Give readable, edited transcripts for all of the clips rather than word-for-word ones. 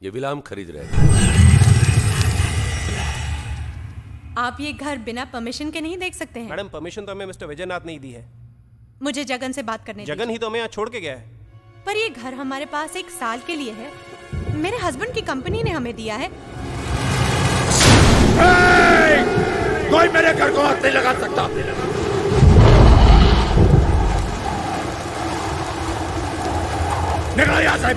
ये विला हम खरीद रहे हैं। आप ये घर बिना परमिशन के नहीं देख सकते हैं। मैडम परमिशन तो हमें मिस्टर विजयनाथ ने ही दी है। मुझे जगन से बात करने जगन ही तो हमें यहाँ छोड़ के गया है। पर ये घर हमारे पास 1 साल के लिए है। मेरे हस्बैंड की कंपनी ने हमें दिया है। कोई मेरे घर को हाथ नहीं लगा सकता। निकलो यहाँ से,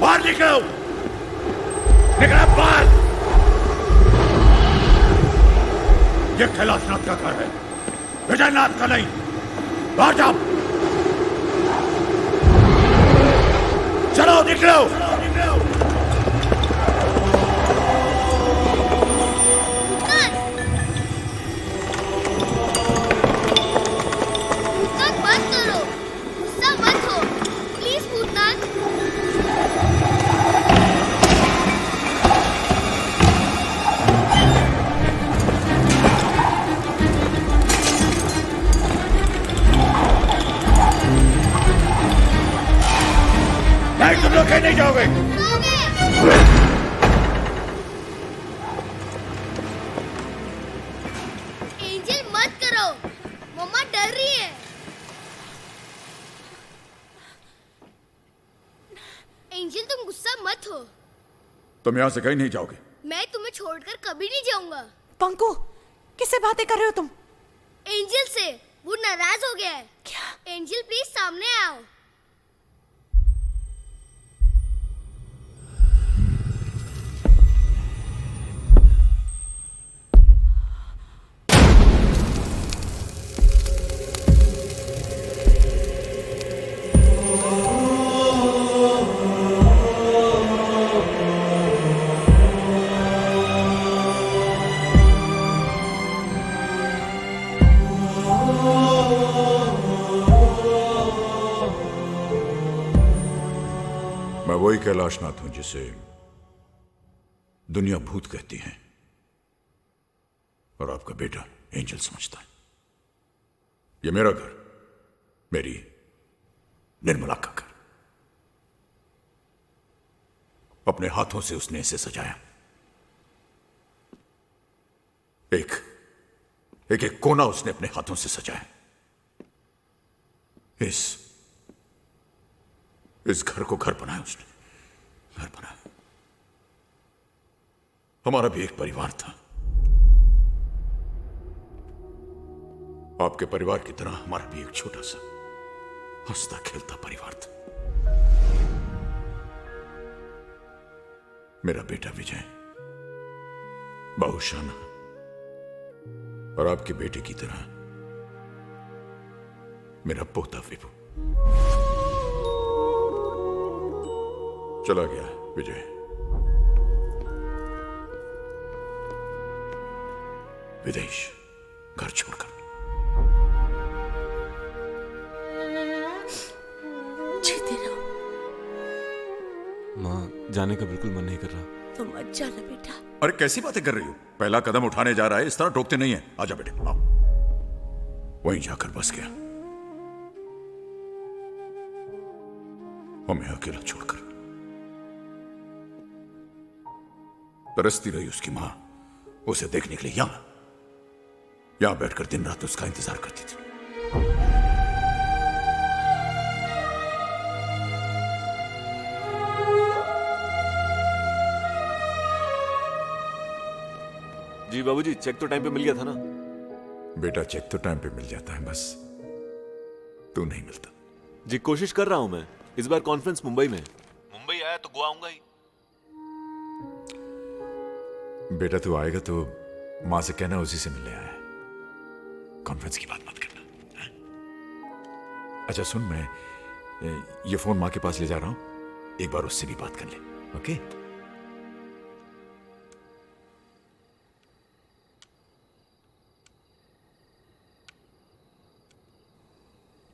बाहर निकलो, निकलो बाहर। ये कैलाशनाथ का घर है, विजयनाथ का नहीं। बाहर जाओ, चलो निकलो। तुम लोग कहीं नहीं जाओगे। एंजल मत करो, मम्मा डर रही है। एंजल तुम गुस्सा मत हो। तुम यहाँ से कहीं नहीं जाओगे। मैं तुम्हें छोड़कर कभी नहीं जाऊंगा। पंकु, किससे बातें कर रहे हो तुम? एंजल से। वो नाराज हो गया है। क्या? एंजल प्लीज सामने आओ। मैं वही कैलाशनाथ हूं जिसे दुनिया भूत कहती है और आपका बेटा एंजल समझता है। ये मेरा घर, मेरी निर्मला का घर। अपने हाथों से उसने इसे सजाया। एक एक एक कोना उसने अपने हाथों से सजाया। इस घर को घर बनाया उसने, घर बनाया। हमारा भी एक परिवार था। आपके परिवार की तरह हमारा भी एक छोटा सा हंसता खेलता परिवार था। मेरा बेटा विजय बहुशाना और आपके बेटे की तरह मेरा पोता विभू। चला गया विजय। विदेश, घर छोड़कर। जीते रहो। माँ, जाने का बिल्कुल मन नहीं कर रहा। तो मत जाना बेटा। अरे कैसी बातें कर रही हो? पहला कदम उठाने जा रहा है, इस तरह टोकते नहीं है। आजा बेटे, आओ। वहीं जाकर बस गया, हमें अकेला छोड़कर। तरसती रही उसकी मां उसे देखने के लिए यहां बैठकर दिन रात उसका इंतजार करती थी। जी बाबूजी, चेक तो टाइम पे मिल गया था ना? बेटा, चेक तो टाइम पे मिल जाता है, बस तू नहीं मिलता। जी कोशिश कर रहा हूं मैं। इस बार कॉन्फ्रेंस मुंबई में। मुंबई आया तो गोवा आऊंगा ही। बेटा तू आएगा तो मां से कहना उसी से मिलने आया है। कॉन्फ्रेंस की बात मत करना, है? अच्छा सुन, मैं ये फोन मां के पास ले जा रहा हूं, एक बार उससे भी बात कर ले। ओके?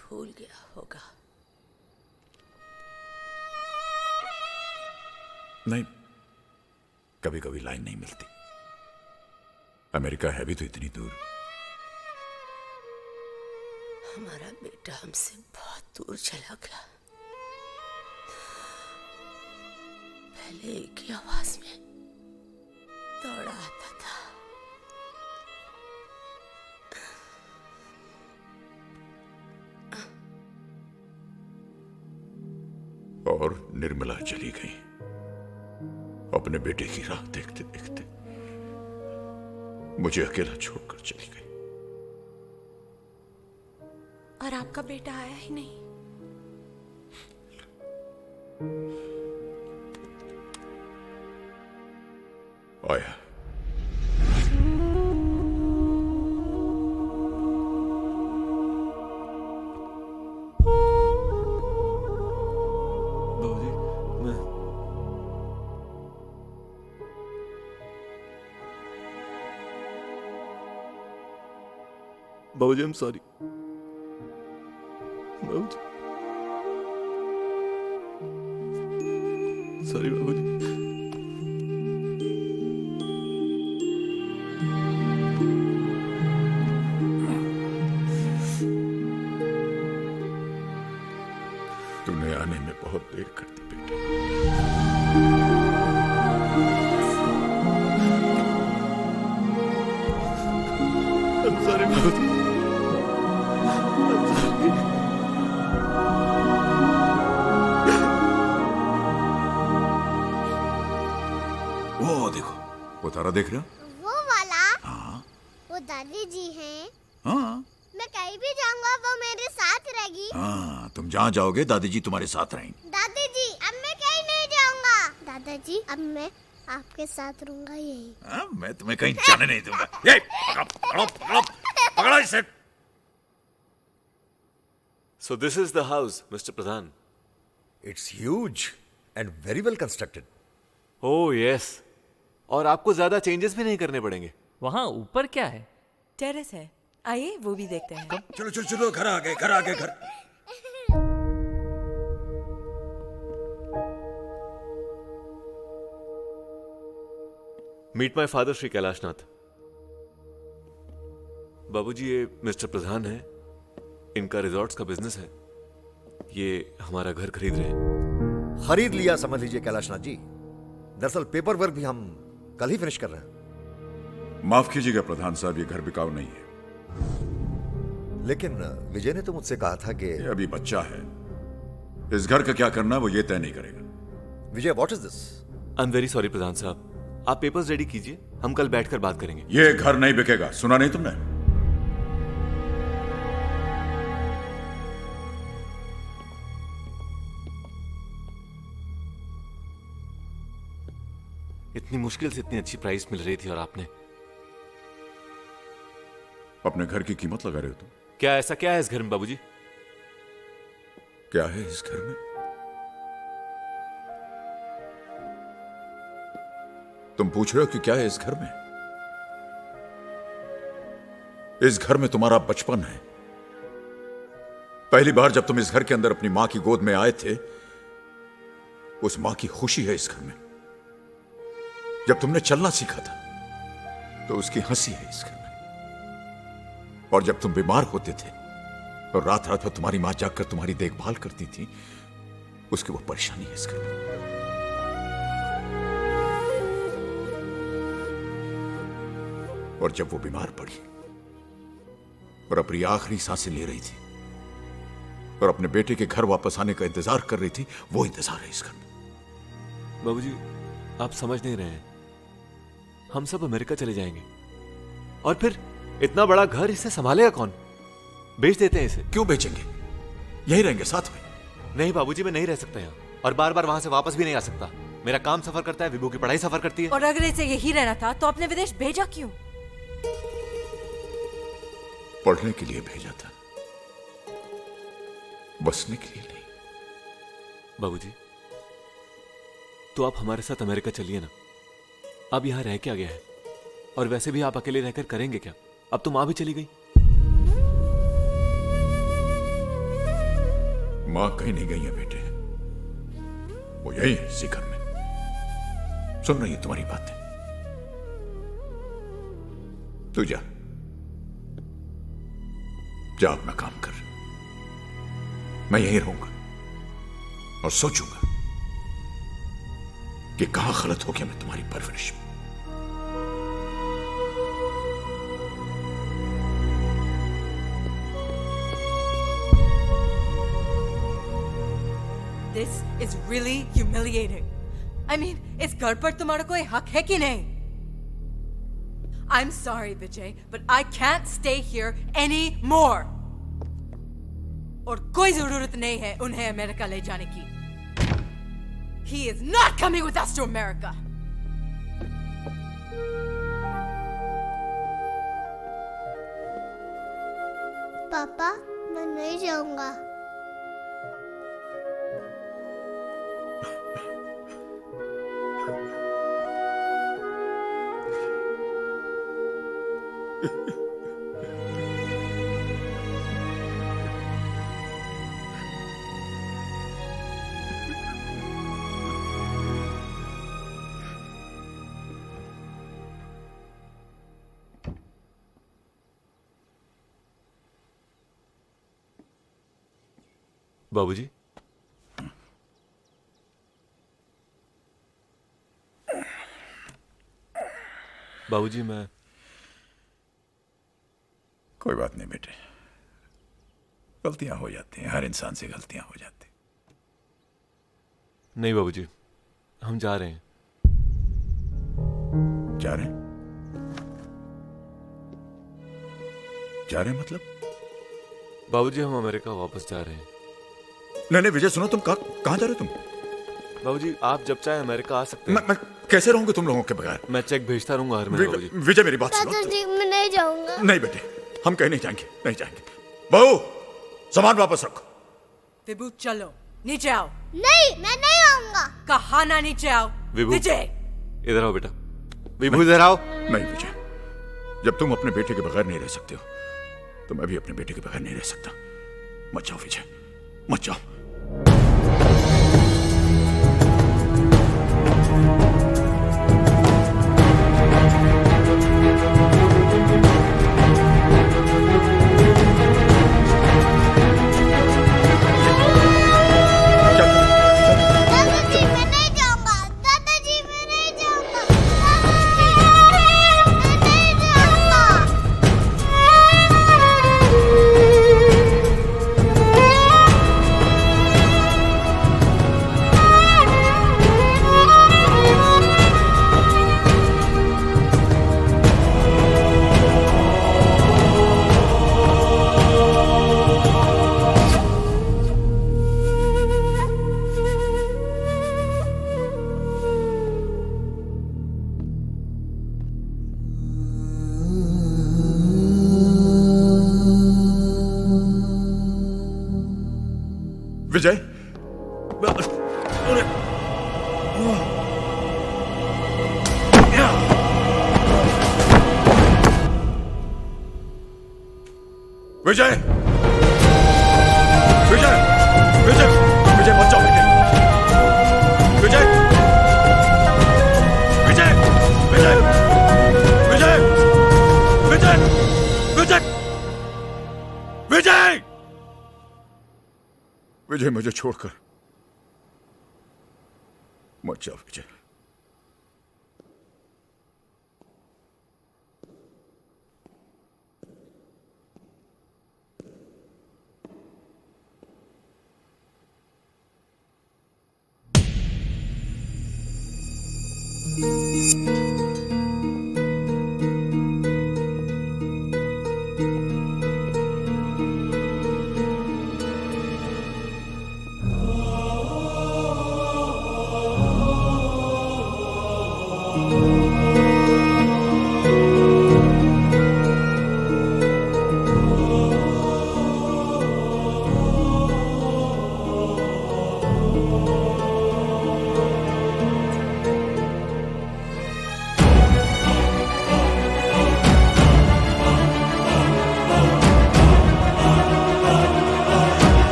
भूल गया होगा। नहीं, कभी कभी लाइन नहीं मिलती। अमेरिका है भी तो इतनी दूर। हमारा बेटा हमसे बहुत दूर चला गया। पहले एक ही आवाज में दौड़ा आता था। और निर्मला चली गई अपने बेटे की राह देखते देखते, मुझे अकेला छोड़कर चली गई। और आपका बेटा आया ही नहीं। आया। बाबूजी मैं बाबूजी आई एम सॉरी। बाबूजी सॉरी बाबूजी। तूने आने में बहुत देर कर दी बेटे। I'm sorry बाबूजी। वो देखो, वो तारा देख रहे हो? वो वाला हाँ वो दादी जी हैं। हाँ मैं कहीं भी जाऊंगा वो मेरे साथ रहेगी। हाँ, तुम जहाँ जाओगे दादी जी तुम्हारे साथ रहेंगी। दादी जी अब मैं कहीं नहीं जाऊंगा। दादाजी अब मैं आपके साथ रहूंगा यही। हाँ, मैं तुम्हें कहीं जाने नहीं दूंगा। ये पकड़ो, पकड़ो, पकड़ो इसे। So this is the house, Mr. Pradhan. It's huge and very well constructed. Oh yes. और आपको ज्यादा चेंजेस भी नहीं करने पड़ेंगे। वहाँ ऊपर क्या है? टेरेस है, आइए वो भी देखते हैं। चलो चलो चलो, घर आ गए, घर आ गए, घर। Meet my father Shri Kailashnath. बाबूजी ये मिस्टर प्रधान है, इनका रिजॉर्ट्स का बिजनेस है। ये हमारा घर खरीद रहे हैं। खरीद लिया समझ लीजिए कैलाशनाथ जी। दरअसल पेपर वर्क भी हम कल ही फिनिश कर रहे हैं। माफ कीजिएगा प्रधान साहब, ये घर बिकाऊ नहीं है। लेकिन विजय ने तो मुझसे कहा था कि ये अभी बच्चा है, इस घर का क्या करना वो ये तय नहीं करेगा। Vijay what is this? I am very sorry प्रधान साहब, आप पेपर्स रेडी कीजिए, हम कल बैठकर बात करेंगे। ये घर नहीं बिकेगा, सुना नहीं तुमने? इतनी मुश्किल से इतनी अच्छी प्राइस मिल रही थी और आपने अपने घर की कीमत लगा रहे हो तुम। क्या ऐसा क्या है इस घर में बाबूजी? क्या है इस घर में? तुम पूछ रहे हो कि क्या है इस घर में? इस घर में तुम्हारा बचपन है। पहली बार जब तुम इस घर के अंदर अपनी मां की गोद में आए थे, उस मां की खुशी है इस घर में। जब तुमने चलना सीखा था तो उसकी हंसी है इस घर में। और जब तुम बीमार होते थे और रात रात भर तुम्हारी मां जागकर तुम्हारी देखभाल करती थी, उसकी वो परेशानी है इस घर में। और जब वो बीमार पड़ी और अपनी आखिरी सांसें ले रही थी और अपने बेटे के घर वापस आने का इंतजार कर रही थी, वो इंतजार है इस घर में। बाबूजी आप समझ नहीं रहे हैं, हम सब अमेरिका चले जाएंगे और फिर इतना बड़ा घर, इसे संभालेगा कौन? बेच देते हैं इसे। क्यों बेचेंगे? यहीं रहेंगे साथ में। नहीं बाबूजी, मैं नहीं रह सकता यहाँ और बार बार वहां से वापस भी नहीं आ सकता। मेरा काम सफर करता है, विभू की पढ़ाई सफर करती है। और अगर इसे यही रहना था तो आपने विदेश भेजा क्यों? पढ़ने के लिए भेजा था, बसने के लिए नहीं। बाबूजी तो आप हमारे साथ अमेरिका चलिए ना। अब यहां रह क्या गया है? और वैसे भी आप अकेले रहकर करेंगे क्या? अब तो मां भी चली गई। मां कहीं नहीं गई है बेटे, वो यही है इसी घर में। सुन रही है तुम्हारी बातें। तू जा, जा अपना काम कर। मैं यहीं रहूंगा और सोचूंगा कि कहां गलत हो गया मैं तुम्हारी परवरिश में। This is really humiliating. I mean, इस घर पर तुम्हारा कोई हक है कि नहीं? I'm sorry, Vijay, but I can't stay here anymore. और कोई जरूरत नहीं है उन्हें अमेरिका ले जाने की. He is not coming with us to America. पापा मैं नहीं जाऊंगा। बाबूजी, बाबूजी मैं कोई बात नहीं बेटे, गलतियां हो जाती हैं, हर इंसान से गलतियां हो जाती। नहीं बाबूजी, हम जा रहे हैं। जा रहे हैं? जा रहे हैं मतलब? बाबूजी हम अमेरिका वापस जा रहे हैं। नहीं नहीं विजय सुनो, तुम कहां जा रहे हो तुम? बाबूजी आप जब चाहे अमेरिका आ सकते हैं। मैं कैसे रहूंगा तुम लोगों के बगैर? मैं चेक भेजता रहूंगा हर महीने बाबूजी। विजय मेरी बात सुनो। दादाजी मैं नहीं जाऊंगा। नहीं बेटे, हम कहीं नहीं जाएंगे, नहीं जाएंगे। बहू सामान वापस रखो। विभू चलो नीचे आओ। नहीं मैं नहीं आऊंगा। कहा ना नीचे आओ। विभू। विजय इधर आओ बेटा। विभू इधर आओ। नहीं विजय, जब तुम अपने बेटे के बगैर नहीं रह सकते हो तो मैं भी अपने बेटे के बगैर नहीं रह सकता। मत जाओ विजय, मत जाओ। दादाजी मैं नहीं जाऊंगा। दादाजी मैं नहीं जाऊंगा। मैं नहीं जाऊंगा। विजय विजय विजय विजय विजय मत जाओ बेटे। विजय विजय विजय विजय विजय विजय विजय विजय मुझे छोड़कर मत जाओ विजय।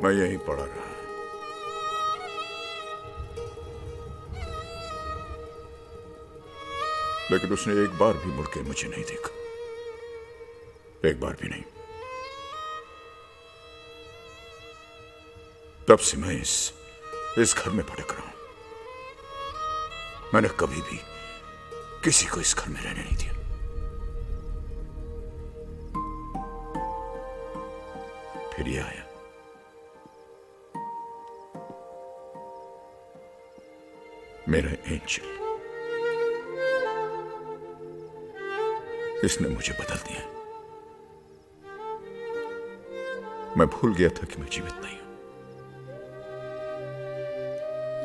मैं यहीं पड़ा रहा। लेकिन उसने एक बार भी मुड़ के मुझे नहीं देखा, एक बार भी नहीं। तब से मैं इस घर में भटक रहा हूं। मैंने कभी भी किसी को इस घर में रहने नहीं दिया। फिर ये आया। मेरा एंजल, इसने मुझे बदल दिया। मैं भूल गया था कि मैं जीवित नहीं हूं।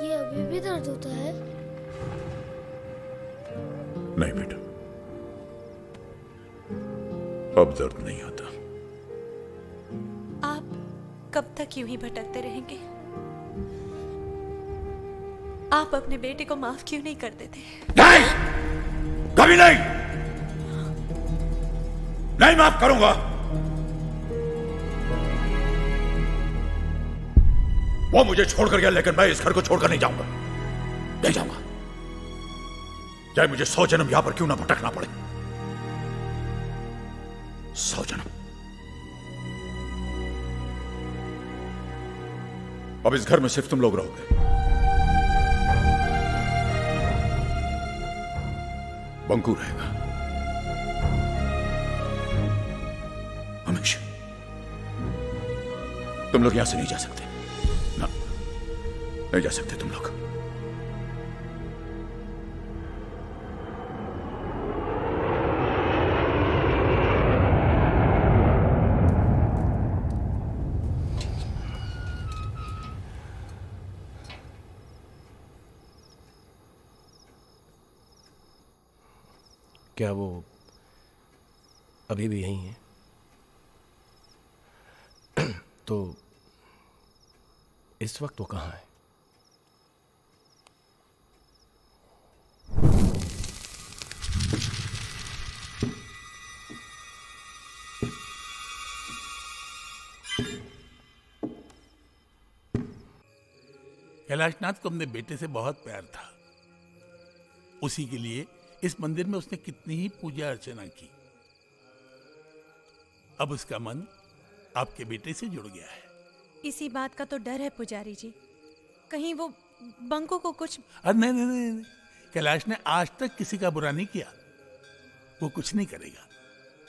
ये अभी भी दर्द होता है? नहीं बेटा, अब दर्द नहीं होता। आप कब तक यूं ही भटकते रहेंगे? आप अपने बेटे को माफ क्यों नहीं कर देते? नहीं, कभी नहीं, नहीं माफ करूंगा। वो मुझे छोड़कर गया, लेकिन मैं इस घर को छोड़कर नहीं जाऊंगा, नहीं जाऊंगा। चाहे मुझे 100 जन्म यहां पर क्यों ना भटकना पड़े, 100 जन्म। अब इस घर में सिर्फ तुम लोग रहोगे। बंकू रहेगा हमेशा। तुम लोग यहां से नहीं जा सकते ना, नहीं जा सकते तुम लोग। क्या वो अभी भी यहीं है? तो इस वक्त वो कहाँ है? कैलाशनाथ को अपने बेटे से बहुत प्यार था। उसी के लिए इस मंदिर में उसने कितनी ही पूजा अर्चना की। अब उसका मन आपके बेटे से जुड़ गया है। इसी बात का तो डर है पुजारी जी, कहीं वो बंकू को कुछ। अरे नहीं नहीं नहीं, नहीं। कैलाश ने आज तक किसी का बुरा नहीं किया, वो कुछ नहीं करेगा।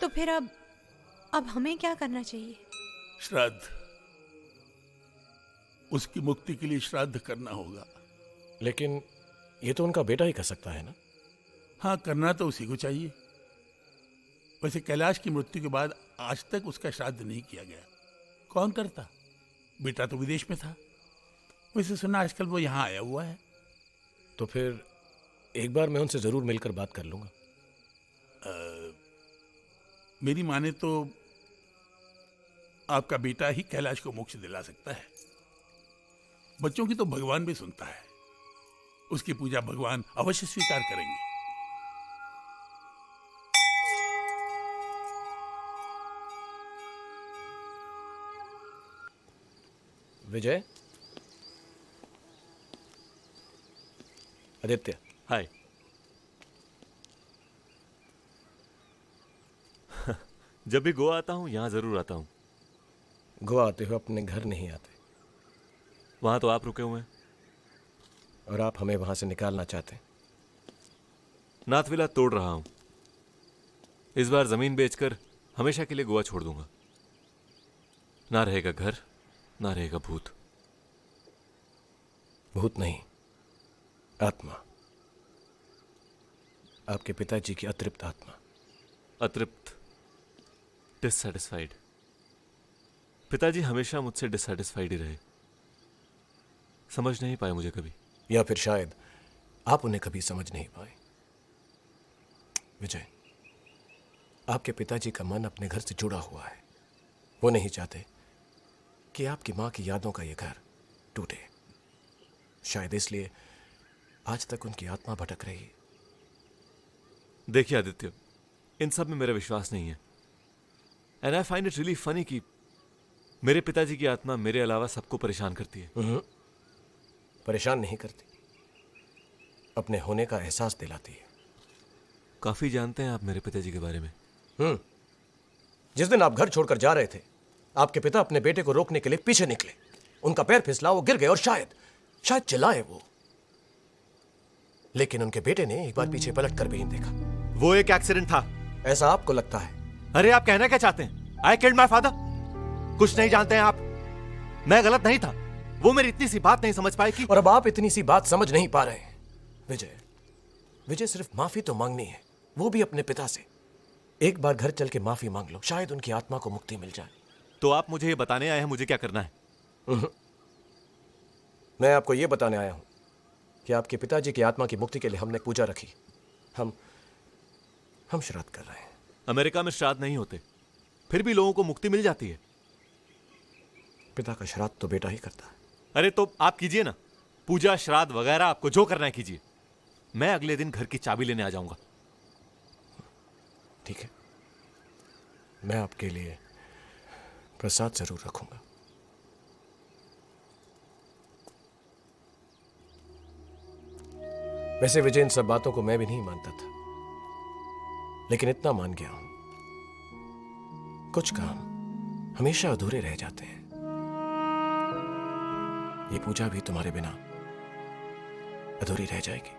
तो फिर अब हमें क्या करना चाहिए? श्राद्ध, उसकी मुक्ति के लिए श्राद्ध करना होगा। लेकिन ये तो उनका बेटा ही कर सकता है ना? हाँ, करना तो उसी को चाहिए। वैसे कैलाश की मृत्यु के बाद आज तक उसका श्राद्ध नहीं किया गया। कौन करता? बेटा तो विदेश में था। वैसे सुना आजकल वो यहाँ आया हुआ है। तो फिर एक बार मैं उनसे जरूर मिलकर बात कर लूंगा। मेरी माने तो आपका बेटा ही कैलाश को मोक्ष दिला सकता है। बच्चों की तो भगवान भी सुनता है। उसकी पूजा भगवान अवश्य स्वीकार करेंगे। विजय, आदित्य, हाय। जब भी गोवा आता हूं यहां जरूर आता हूं। गोवा आते हुए अपने घर नहीं आते। वहां तो आप रुके हुए हैं। और आप हमें वहां से निकालना चाहते हैं। नाथविला तोड़ रहा हूं। इस बार जमीन बेचकर हमेशा के लिए गोवा छोड़ दूंगा। ना रहेगा घर, ना रहेगा भूत। भूत नहीं, आत्मा। आपके पिताजी की अतृप्त आत्मा। अतृप्त, डिससैटिस्फाइड। पिताजी हमेशा मुझसे डिससैटिस्फाइड ही रहे। समझ नहीं पाए मुझे कभी। या फिर शायद आप उन्हें कभी समझ नहीं पाए। विजय, आपके पिताजी का मन अपने घर से जुड़ा हुआ है। वो नहीं चाहते कि आपकी मां की यादों का ये घर टूटे। शायद इसलिए आज तक उनकी आत्मा भटक रही है। देखिए आदित्य, इन सब में मेरा विश्वास नहीं है। And I find it really funny कि मेरे पिताजी की आत्मा मेरे अलावा सबको परेशान करती है। परेशान नहीं करती, अपने होने का एहसास दिलाती है। काफी जानते हैं आप मेरे पिताजी के बारे में। जिस दिन आप घर छोड़कर जा रहे थे, आपके पिता अपने बेटे को रोकने के लिए पीछे निकले। उनका पैर फिसला, वो गिर गए और शायद चिल्लाए वो। लेकिन उनके बेटे ने एक बार पीछे पलट कर भी नहीं देखा। वो एक एक्सीडेंट था। ऐसा आपको लगता है? अरे आप कहना क्या चाहते हैं? I killed my father. कुछ नहीं जानते हैं आप। मैं गलत नहीं था, वो मेरी इतनी सी बात नहीं समझ पाई कि। और अब आप इतनी सी बात समझ नहीं पा रहे हैं। विजय सिर्फ माफी तो मांगनी है, वो भी अपने पिता से। एक बार घर चल के माफी मांग लो, शायद उनकी आत्मा को मुक्ति मिल जाए। तो आप मुझे ये बताने आए हैं मुझे क्या करना है? मैं आपको ये बताने आया हूं कि आपके पिताजी की आत्मा की मुक्ति के लिए हमने पूजा रखी। हम श्राद्ध कर रहे हैं। अमेरिका में श्राद्ध नहीं होते, फिर भी लोगों को मुक्ति मिल जाती है। पिता का श्राद्ध तो बेटा ही करता है। अरे तो आप कीजिए ना, पूजा श्राद्ध वगैरह आपको जो करना है कीजिए। मैं अगले दिन घर की चाबी लेने आ जाऊंगा। ठीक है, मैं आपके लिए प्रसाद जरूर रखूंगा। वैसे विजय, इन सब बातों को मैं भी नहीं मानता था, लेकिन इतना मान गया हूं, कुछ काम हमेशा अधूरे रह जाते हैं। ये पूजा भी तुम्हारे बिना अधूरी रह जाएगी।